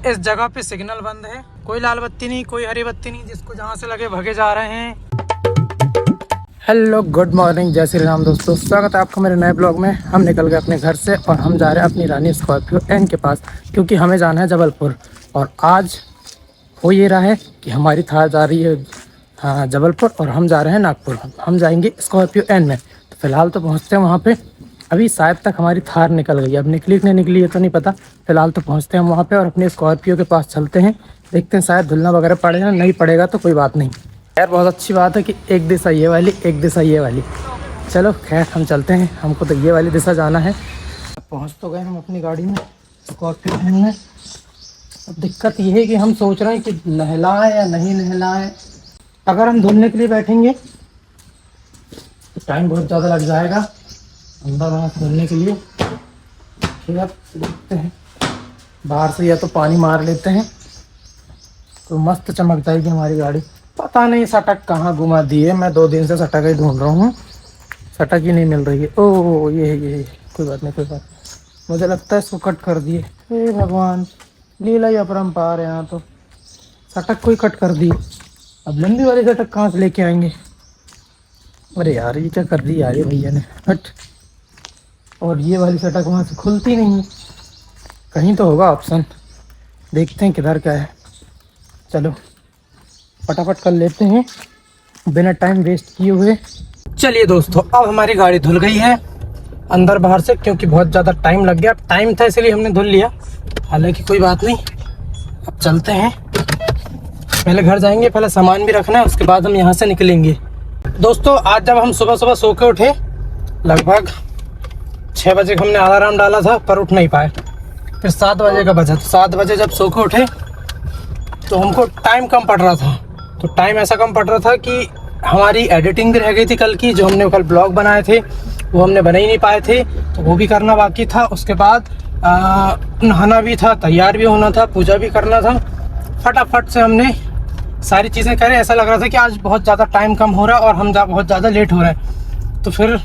इस जगह पे सिग्नल बंद है, कोई लाल बत्ती नहीं, कोई हरी बत्ती नहीं, जिसको जहाँ से लगे भगे जा रहे हैं। हेलो गुड मॉर्निंग, जय श्री राम दोस्तों, स्वागत है आपका मेरे नए ब्लॉग में। हम निकल गए अपने घर से और हम जा रहे हैं अपनी रानी स्कॉर्पियो एन के पास, क्योंकि हमें जाना है जबलपुर। और आज हो ये रहा है कि हमारी थार जा रही है जबलपुर और हम जा रहे हैं नागपुर। हम जाएंगे स्कॉर्पियो एन में। तो फिलहाल तो पहुँचते हैं वहाँ पे। अभी शायद तक हमारी थार निकल गई, अब निकली कि नहीं निकली है तो नहीं पता। फिलहाल तो पहुँचते हैं हम वहाँ पे और अपने स्कॉर्पियो के पास चलते हैं। देखते हैं शायद धुलना वगैरह पड़ेगा, नहीं पड़ेगा तो कोई बात नहीं। यार बहुत अच्छी बात है कि एक दिशा ये वाली, एक दिशा ये वाली। चलो खैर हम चलते हैं, हमको तो ये वाली दिशा जाना है। पहुँच तो गए हम अपनी गाड़ी में, स्कॉर्पियो एन में। अब दिक्कत ये है कि हम सोच रहे हैं कि नहलाएं या नहीं नहलाएं। अगर हम धुलने के लिए बैठेंगे तो टाइम बहुत ज़्यादा लग जाएगा अंदर वहाँ धुलने के लिए। फिर अब देखते हैं बाहर से, या तो पानी मार लेते हैं तो मस्त चमक जाएगी हमारी गाड़ी। पता नहीं सटक कहाँ घुमा दी है, मैं 2 दिन से सटक ही ढूंढ रहा हूँ, सटक ही नहीं मिल रही है। ओह ये कोई बात नहीं, कोई बात नहीं। मुझे लगता है इसको कट कर दिए। हे भगवान, लीला ही अपरंपार है। यहाँ तो सटक को ही कट कर दी। अब लंबी वाली सटक कहाँ से लेके आएंगे? अरे यार ये क्या कर दी यार ये भैया ने, हट। और ये वाली सटक वहाँ से खुलती नहीं है। कहीं तो होगा ऑप्शन, देखते हैं किधर क्या है। चलो फटाफट कर लेते हैं बिना टाइम वेस्ट किए हुए। चलिए दोस्तों, अब हमारी गाड़ी धुल गई है अंदर बाहर से, क्योंकि बहुत ज़्यादा टाइम लग गया। टाइम था इसलिए हमने धुल लिया, हालांकि कोई बात नहीं। अब चलते हैं, पहले घर जाएंगे, पहले सामान भी रखना है, उसके बाद हम यहाँ से निकलेंगे। दोस्तों आज जब हम सुबह सुबह सो के उठे, लगभग 6 बजे हमने अलार्म डाला था पर उठ नहीं पाए। फिर 7 बजे का बजा, तो 7 बजे जब सो के उठे तो हमको टाइम कम पड़ रहा था। तो टाइम ऐसा कम पड़ रहा था कि हमारी एडिटिंग भी रह गई थी कल की, जो हमने कल ब्लॉग बनाए थे वो हमने बना ही नहीं पाए थे, तो वो भी करना बाकी था। उसके बाद नहाना भी था, तैयार भी होना था, पूजा भी करना था। फटाफट से हमने सारी चीज़ें करें। ऐसा लग रहा था कि आज बहुत ज़्यादा टाइम कम हो रहा है और हम बहुत ज़्यादा लेट हो रहे हैं। तो फिर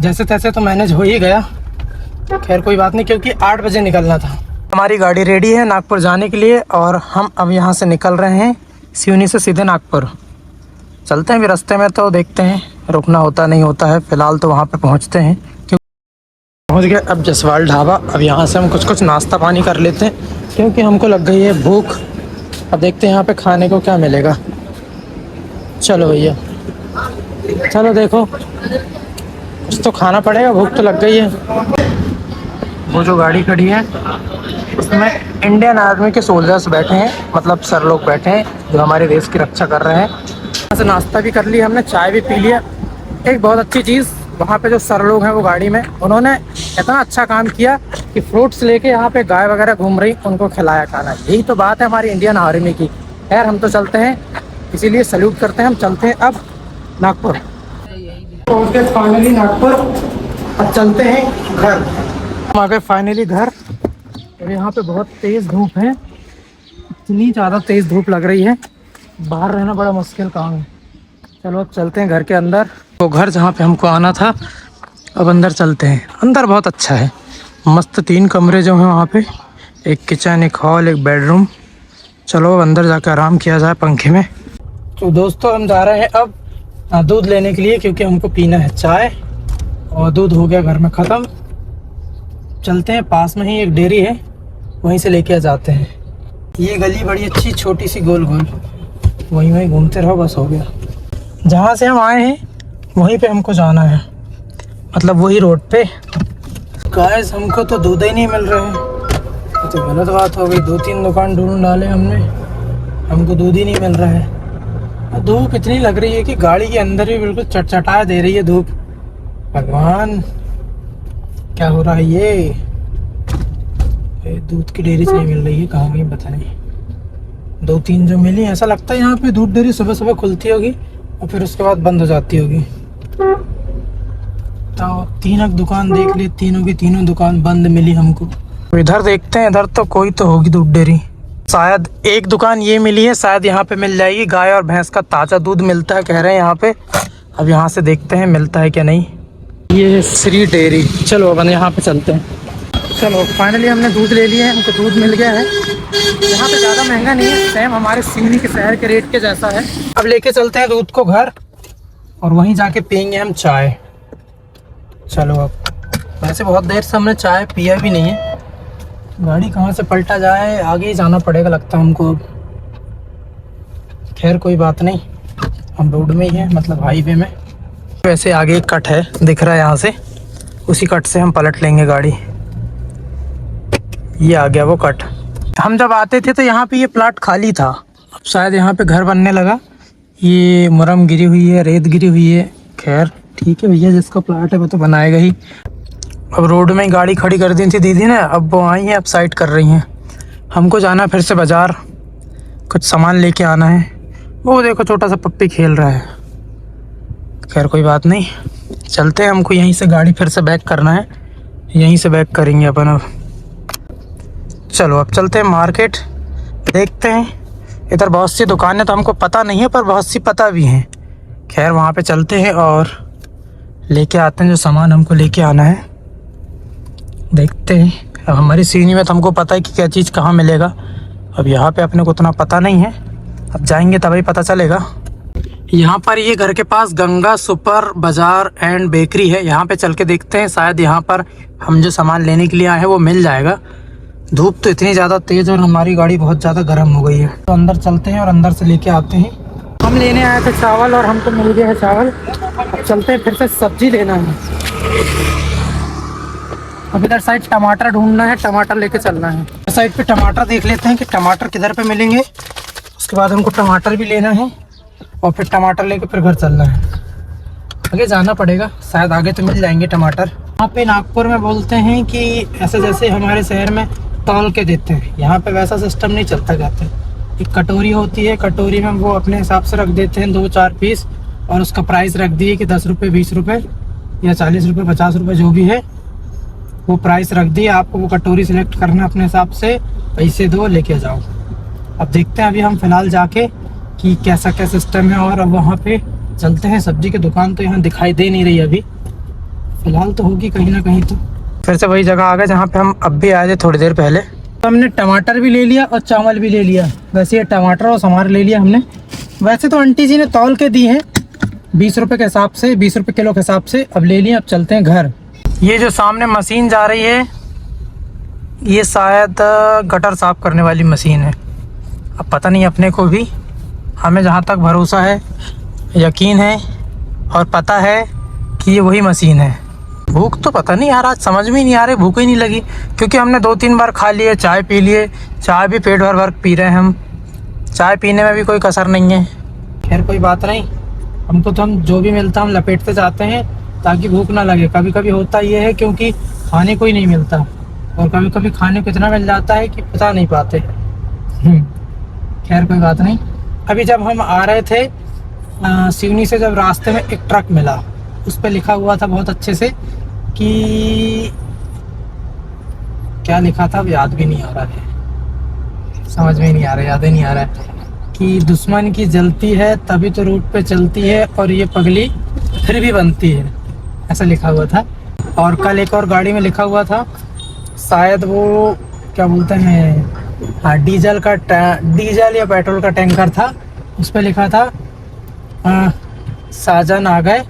जैसे तैसे तो मैनेज हो ही गया। खैर कोई बात नहीं, क्योंकि 8 बजे निकलना था। हमारी गाड़ी रेडी है नागपुर जाने के लिए और हम अब यहाँ से निकल रहे हैं सिवनी से सीधे नागपुर। चलते हैं भी रास्ते में, तो देखते हैं रुकना होता नहीं होता है। फ़िलहाल तो वहाँ पे पहुँचते हैं, क्योंकि पहुँच गए अब जसवाल ढाबा। अब यहाँ से हम कुछ नाश्ता पानी कर लेते हैं, क्योंकि हमको लग गई है भूख। अब देखते हैं यहाँ पे खाने को क्या मिलेगा। चलो भैया चलो, देखो कुछ तो खाना पड़ेगा, भूख तो लग गई है। वो जो गाड़ी खड़ी है उसमें इंडियन आर्मी के सोल्जर्स बैठे हैं, मतलब सर लोग बैठे हैं जो हमारे देश की रक्षा कर रहे हैं। वहाँ से नाश्ता भी कर लिया हमने, चाय भी पी लिया। एक बहुत अच्छी चीज़, वहाँ पे जो सर लोग हैं वो गाड़ी में, उन्होंने इतना अच्छा काम किया कि फ्रूट्स लेके यहाँ पे गाय वगैरह घूम रही, उनको खिलाया खाना। यही तो बात है हमारी इंडियन आर्मी की। खैर हम तो चलते हैं, इसीलिए सल्यूट करते हैं। हम चलते हैं अब नागपुर। पहुँच गए फाइनली नागपुर, अब चलते हैं घर। हम आ गए फाइनली घर और यहाँ पे बहुत तेज़ धूप है, इतनी ज़्यादा तेज़ धूप लग रही है, बाहर रहना बड़ा मुश्किल काम है। चलो अब चलते हैं घर के अंदर। वो घर जहाँ पे हमको आना था, अब अंदर चलते हैं। अंदर बहुत अच्छा है, मस्त 3 कमरे जो हैं वहाँ पे, एक किचन, एक हॉल, एक बेडरूम। चलो अब अंदर जाकर आराम किया जाए पंखे में। तो दोस्तों हम जा रहे हैं अब दूध लेने के लिए, क्योंकि हमको पीना है चाय और दूध हो गया घर में ख़त्म। चलते हैं, पास में ही एक डेयरी है, वहीं से लेके आ जाते हैं। ये गली बड़ी अच्छी, छोटी सी गोल गोल, वहीं घूमते रहो बस हो गया। जहाँ से हम आए हैं वहीं पे हमको जाना है, मतलब वही रोड पे। गाइस हमको तो दूध ही नहीं मिल रहा है, तो गलत बात हो गई। 2-3 दुकान ढूंढ डाले हमने, हमको दूध ही नहीं मिल रहा है। धूप इतनी लग रही है कि गाड़ी के अंदर भी बिल्कुल चटचटा दे रही है धूप। भगवान क्या हो रहा है ये दूध की डेयरी से नहीं मिल रही है, कहाँ गई पता नहीं। 2-3 जो मिली, ऐसा लगता है यहाँ पे दूध डेयरी सुबह सुबह खुलती होगी और फिर उसके बाद बंद हो जाती होगी। तो 3 दुकान देख ली, तीनों की तीनों दुकान बंद मिली हमको। इधर देखते हैं, इधर तो कोई तो होगी दूध डेयरी। शायद एक दुकान ये मिली है, शायद यहाँ पे मिल जाएगी। गाय और भैंस का ताज़ा दूध मिलता है कह रहे हैं यहाँ पे। अब यहाँ से देखते हैं मिलता है क्या नहीं। ये श्री डेयरी, चलो अब यहाँ पे चलते हैं। चलो फाइनली हमने दूध ले लिया है, हमको दूध मिल गया है। यहाँ पे ज़्यादा महंगा नहीं है, सेम हमारे सिवनी के शहर के रेट के जैसा है। अब लेके चलते हैं दूध को घर और वहीं जाके पियेंगे हम चाय। चलो अब वैसे बहुत देर से हमने चाय पिया भी नहीं है, गाड़ी कहाँ से पलटा जाए, आगे ही जाना पड़ेगा लगता है हमको। खैर कोई बात नहीं, हम रोड में ही हैं, मतलब हाईवे में। वैसे आगे एक कट है दिख रहा है यहाँ से, उसी कट से हम पलट लेंगे गाड़ी। ये आ गया वो कट। हम जब आते थे तो यहाँ पे ये प्लाट खाली था, अब शायद यहाँ पे घर बनने लगा। ये मुरम गिरी हुई है, रेत गिरी हुई है। खैर ठीक है भैया, जिसका प्लाट है वो तो बनाएगा ही। अब रोड में ही गाड़ी खड़ी कर दी थी दीदी ने, अब वो आई हैं, अब साइड कर रही हैं। हमको जाना फिर से बाज़ार, कुछ सामान लेके आना है। वो देखो छोटा सा पप्पी खेल रहा है। खैर कोई बात नहीं, चलते हैं। हमको यहीं से गाड़ी फिर से बैक करना है, यहीं से बैक करेंगे अपन अब। चलो अब चलते हैं मार्केट, देखते हैं। इधर बहुत सी दुकानें तो हमको पता नहीं है, पर बहुत सी पता भी हैं। खैर वहाँ पे चलते हैं और लेके आते हैं जो सामान हमको लेके आना है। देखते हैं। अब हमारी सिवनी में तो हमको पता है कि क्या चीज़ कहाँ मिलेगा, अब यहाँ पे अपने को उतना पता नहीं है, अब जाएंगे तभी पता चलेगा। यहाँ पर ये घर के पास गंगा सुपर बाज़ार एंड बेकरी है, यहाँ पे चल के देखते हैं, शायद यहाँ पर हम जो सामान लेने के लिए आए हैं वो मिल जाएगा। धूप तो इतनी ज़्यादा तेज़ और हमारी गाड़ी बहुत ज़्यादा गर्म हो गई है, तो अंदर चलते हैं और अंदर से लेके आते हैं। हम लेने आए थे चावल और हमको मिल गया है चावल। अब चलते हैं फिर से सब्जी लेना है। अब इधर साइड टमाटर ढूंढना है, टमाटर लेके चलना है। इस साइड पे टमाटर देख लेते हैं कि टमाटर किधर पे मिलेंगे। उसके बाद हमको टमाटर भी लेना है और फिर टमाटर लेके फिर घर चलना है। आगे जाना पड़ेगा, शायद आगे तो मिल जाएंगे टमाटर। यहाँ पे नागपुर में बोलते हैं कि ऐसे जैसे हमारे शहर में तौल के देते हैं, यहाँ पे वैसा सिस्टम नहीं चलता। कहते हैं एक कटोरी होती है, कटोरी में वो अपने हिसाब से रख देते हैं 2-4 पीस, और उसका प्राइस रख दिए कि 10 रुपये, 20 रुपये या 40 रुपये, 50 रुपये, जो भी है वो प्राइस रख दिए। आपको वो कटोरी सिलेक्ट करना अपने हिसाब से, पैसे दो लेके जाओ। अब देखते हैं अभी हम फ़िलहाल जाके कि कैसा क्या सिस्टम है, और अब वहाँ पे चलते हैं। सब्जी की दुकान तो यहाँ दिखाई दे नहीं रही अभी, फ़िलहाल तो होगी कहीं ना कहीं। तो फिर से वही जगह आ गए जहाँ पे हम अब भी आए थे थोड़ी देर पहले। तो हमने टमाटर भी ले लिया और चावल भी ले लिया। वैसे ये टमाटर और समार ले लिया हमने। वैसे तो आंटी जी ने तौल के दी हैं 20 रुपये के हिसाब से, 20 रुपये किलो के हिसाब से। अब ले लिए, अब चलते हैं घर। ये जो सामने मशीन जा रही है, ये शायद गटर साफ़ करने वाली मशीन है। अब पता नहीं अपने को भी, हमें जहाँ तक भरोसा है, यकीन है और पता है कि ये वही मशीन है। भूख तो पता नहीं यार, आज समझ में ही नहीं आ रही, भूख ही नहीं लगी, क्योंकि हमने 2-3 बार खा लिए, चाय पी लिए, चाय भी पेट भर भर पी रहे हैं हम, चाय पीने में भी कोई कसर नहीं है। खैर कोई बात नहीं, हमको तो हम जो भी मिलता हम लपेटते जाते हैं ताकि भूख ना लगे। कभी कभी होता ये है क्योंकि खाने को ही नहीं मिलता, और कभी कभी खाने को इतना मिल जाता है कि पता नहीं पाते। खैर कोई बात नहीं। अभी जब हम आ रहे थे सिवनी से, जब रास्ते में एक ट्रक मिला, उस पर लिखा हुआ था बहुत अच्छे से कि क्या लिखा था, अब याद भी नहीं आ रहा है, समझ में नहीं आ रहा, याद ही नहीं आ रहा है, कि दुश्मन की जलती है तभी तो रोड पे चलती है, और ये पगली फिर भी बनती है, ऐसा लिखा हुआ था। और कल एक और गाड़ी में लिखा हुआ था, शायद वो क्या बोलते हैं, हाँ डीजल या पेट्रोल का टैंकर था, उस पर लिखा था साजन आ गए,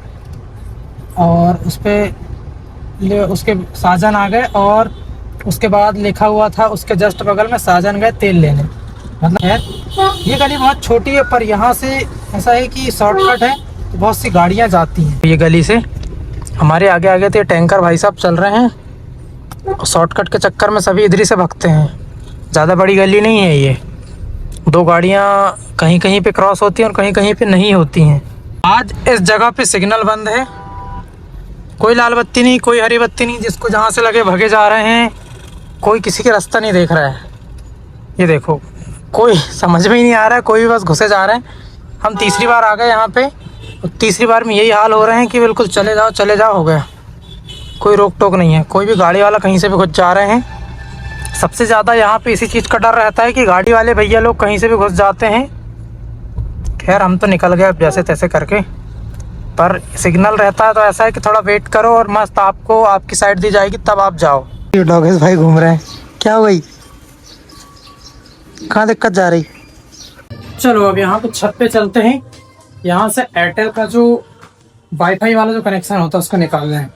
और उसके साजन आ गए, और उसके बाद लिखा हुआ था उसके जस्ट बगल में साजन गए तेल लेने। मतलब है ये गली बहुत छोटी है, पर यहाँ से ऐसा है कि शॉर्टकट है, तो बहुत सी गाड़ियाँ जाती हैं ये गली से। हमारे आगे आगे तो टैंकर भाई साहब चल रहे हैं, शॉर्टकट के चक्कर में सभी इधर ही से भागते हैं। ज़्यादा बड़ी गली नहीं है ये, 2 गाड़ियाँ कहीं कहीं पे क्रॉस होती हैं और कहीं कहीं पे नहीं होती हैं। आज इस जगह पे सिग्नल बंद है, कोई लाल बत्ती नहीं, कोई हरी बत्ती नहीं, जिसको जहाँ से लगे भगे जा रहे हैं, कोई किसी के रास्ता नहीं देख रहा है। ये देखो, कोई समझ में ही नहीं आ रहा है, कोई भी बस घुसे जा रहे हैं। हम तीसरी बार आ गए यहाँ पे, और तीसरी बार में यही हाल हो रहे हैं कि बिल्कुल चले जाओ हो गया, कोई रोक टोक नहीं है, कोई भी गाड़ी वाला कहीं से भी घुस जा रहे हैं। सबसे ज़्यादा यहाँ पे इसी चीज़ का डर रहता है कि गाड़ी वाले भैया लोग कहीं से भी घुस जाते हैं। खैर हम तो निकल गए अब जैसे तैसे करके, पर सिग्नल रहता है तो ऐसा है कि थोड़ा वेट करो और मस्त आपको आपकी साइड दी जाएगी, तब आप जाओ। ये डॉगेश भाई घूम रहे हैं। क्या भाई, कहाँ दिक्कत जा रही? चलो अब यहाँ पे छत पे चलते हैं। यहाँ से एयरटेल का जो वाईफाई वाला जो कनेक्शन होता है उसको निकाल रहे हैं।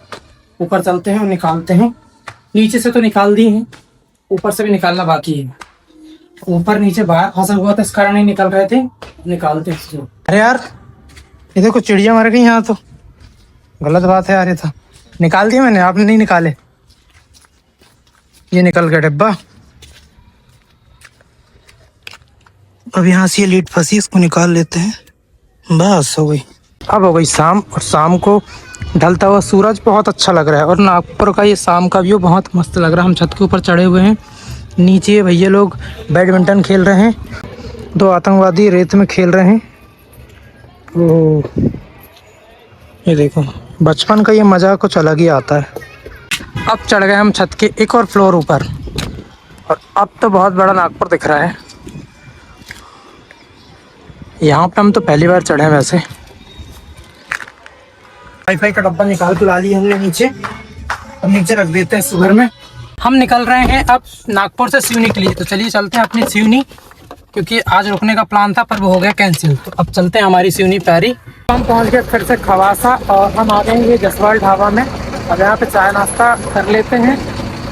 ऊपर चलते हैं और निकालते हैं। नीचे से तो निकाल दिए हैं, ऊपर से भी निकालना बाकी है। ऊपर नीचे बाहर फंसा हुआ था, इस कारण नहीं निकल रहे थे, निकालते हैं इसको। अरे यार, ये देखो चिड़िया मर गई यहाँ, तो गलत बात है यार। ये तो निकाल दिया मैंने, आपने नहीं निकाले। ये निकल गया डिब्बा। अब यहाँ से ये लीड फंसी, इसको निकाल लेते हैं। बस हो गई। अब हो गई शाम, और शाम को ढलता हुआ सूरज बहुत अच्छा लग रहा है। और नागपुर का ये शाम का व्यू बहुत मस्त लग रहा है। हम छत के ऊपर चढ़े हुए हैं। नीचे भैया लोग बैडमिंटन खेल रहे हैं। 2 आतंकवादी रेत में खेल रहे हैं। ओह, ये देखो, बचपन का ये मज़ा कुछ अलग ही आता है। अब चढ़ गए हम छत के एक और फ्लोर ऊपर, और अब तो बहुत बड़ा नागपुर दिख रहा है। यहाँ पे हम तो पहली बार चढ़े हैं वैसे। वाईफाई का डब्बा निकाल के ला लिया हमने नीचे। अब नीचे रख देते हैं इस घर में। हम निकल रहे हैं अब नागपुर से सिवनी के लिए। तो चलिए चलते हैं अपनी सिवनी, क्योंकि आज रुकने का प्लान था पर वो हो गया कैंसिल। तो अब चलते हैं हमारी सिवनी पैरी। हम पहुंच गए फिर से खवासा, और हम आ गए ये जसवाल ढाबा में। अब यहाँ पे चाय नाश्ता कर लेते हैं,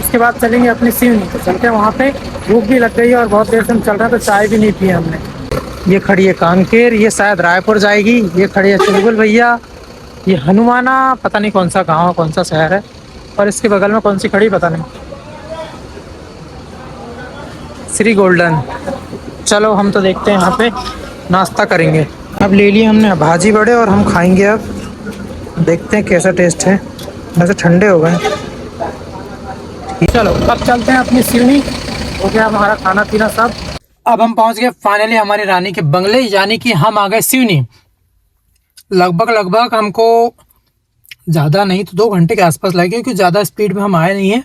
उसके बाद चलेंगे अपनी सिवनी। तो चलते हैं वहाँ पे। भूख भी लग गई है और बहुत देर से हम चल रहे हैं, तो चाय भी नहीं पी हमने। ये खड़ी है कांकेर, ये शायद रायपुर जाएगी। ये खड़ी है चुलबुल भैया, ये हनुमाना, पता नहीं कौन सा गाँव कौन सा शहर है। और इसके बगल में कौन सी खड़ी पता नहीं, श्री गोल्डन। चलो हम तो देखते हैं, यहाँ पे नाश्ता करेंगे। अब ले लिए हमने भाजी बड़े, और हम खाएंगे। अब देखते हैं कैसा टेस्ट है। वैसे ठंडे हो गए। चलो अब चलते हैं अपनी सिवनी। हो गया हमारा खाना पीना सब। अब हम पहुंच गए फाइनली हमारी रानी के बंगले, यानी कि हम आ गए सिवनी। लगभग हमको ज़्यादा नहीं तो 2 घंटे के आसपास लगे, क्योंकि ज़्यादा स्पीड में हम आए नहीं हैं।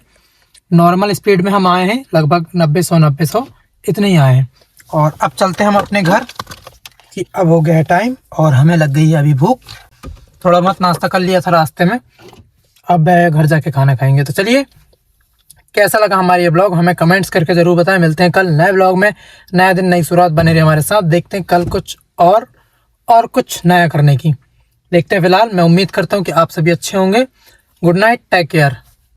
नॉर्मल स्पीड में हम आए हैं, लगभग 90-100 इतने ही आए हैं। और अब चलते हैं हम अपने घर, कि अब हो गया है टाइम और हमें लग गई है अभी भूख। थोड़ा बहुत नाश्ता कर लिया था रास्ते में, अब घर जाके खाना खाएंगे। तो चलिए, कैसा लगा हमारा ये ब्लॉग हमें कमेंट्स करके ज़रूर बताएं। मिलते हैं कल नए ब्लॉग में। नया दिन नई शुरुआत, बने रहे हमारे साथ। देखते हैं कल कुछ और कुछ नया करने की देखते हैं। फिलहाल मैं उम्मीद करता हूँ कि आप सभी अच्छे होंगे। Good night, take care.